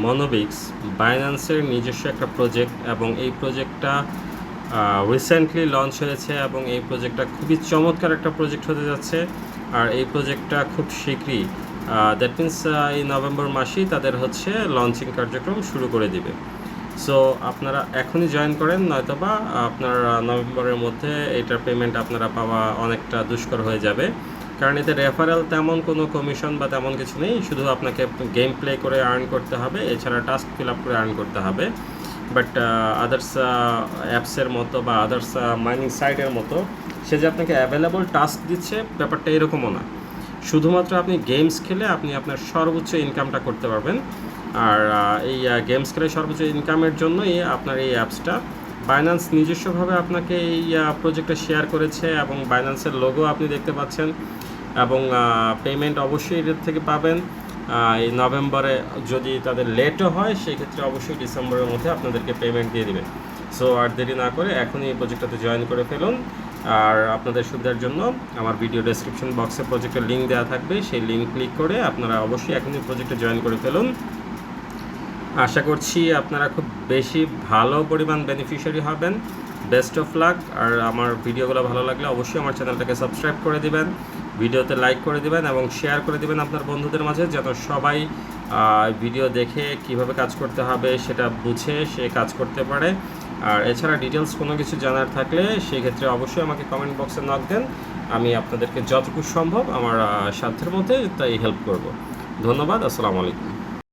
মনোবিক্স বাইন্যান্সের নিজস্ব একটা প্রজেক্ট এবং এই প্রজেক্টটা রিসেন্টলি লঞ্চ হয়েছে এবং এই প্রজেক্টটা খুবই চমৎকার একটা প্রজেক্ট হতে যাচ্ছে। আর এই প্রজেক্টটা খুব শীঘ্রই দ্যাট মিন্স এই নভেম্বর মাসেই তাদের হচ্ছে লঞ্চিং কার্যক্রম শুরু করে দিবে। সো আপনারা এখনই জয়েন করেন, নয়তোবা আপনার নভেম্বরের মধ্যে এটার পেমেন্ট আপনারা পাওয়া অনেকটা দুষ্কর হয়ে যাবে, কারণ এতে রেফারেল তেমন কোনো কমিশন বা তেমন কিছু নেই, শুধু আপনাকে গেম প্লে করে আর্ন করতে হবে, এছাড়া টাস্ক ফিল আপ করে আর্ন করতে হবে। বাট আদার্স অ্যাপসের মতো বা আদার্স মাইনিং সাইটের মতো সে যে আপনাকে অ্যাভেলেবল টাস্ক দিচ্ছে ব্যাপারটা এরকমও না। শুধুমাত্র আপনি গেমস খেলে আপনি আপনার সর্বোচ্চ ইনকামটা করতে পারবেন। আর এই গেমস খেলে সর্বোচ্চ ইনকামের জন্যই আপনার এই অ্যাপসটা বাইন্যান্স নিজস্বভাবে আপনাকে এই প্রজেক্টটা শেয়ার করেছে এবং বাইন্যান্সের লোগো আপনি দেখতে পাচ্ছেন এবং পেমেন্ট অবশ্যই এর থেকে পাবেন এই নভেম্বরে। যদি তাদের লেটও হয় সেক্ষেত্রে অবশ্যই ডিসেম্বরের মধ্যে আপনাদেরকে পেমেন্ট দিয়ে দেবে। সো আর দেরি না করে এখনই এই প্রজেক্টটাতে জয়েন করে ফেলুন। আর আপনাদের সুবিধার জন্য আমার ভিডিও ডেসক্রিপশন বক্সে প্রজেক্টের লিঙ্ক দেওয়া থাকবে, সেই লিঙ্ক ক্লিক করে আপনারা অবশ্যই এখনই প্রজেক্টে জয়েন করে ফেলুন। আশা করছি আপনারা খুব বেশি ভালো পরিমাণ বেনিফিশিয়ারি হবেন। Best of luck. আর আমার ভিডিওগুলো ভালো লাগলে অবশ্যই আমার চ্যানেলটাকে সাবস্ক্রাইব করে দিবেন, ভিডিওতে লাইক করে দিবেন এবং শেয়ার করে দিবেন আপনার বন্ধুদের মাঝে, যেন সবাই ভিডিও দেখে কিভাবে কাজ করতে হবে সেটা বুঝে সে কাজ করতে পারে। আর এছাড়া ডিটেলস কোনো কিছু জানার থাকলে সেই ক্ষেত্রে অবশ্যই আমাকে কমেন্ট বক্সে নক দেন, আমি আপনাদেরকে যতটুকু সম্ভব আমার সাধ্যের মধ্যে তাই হেল্প করব। ধন্যবাদ। আসসালামু আলাইকুম।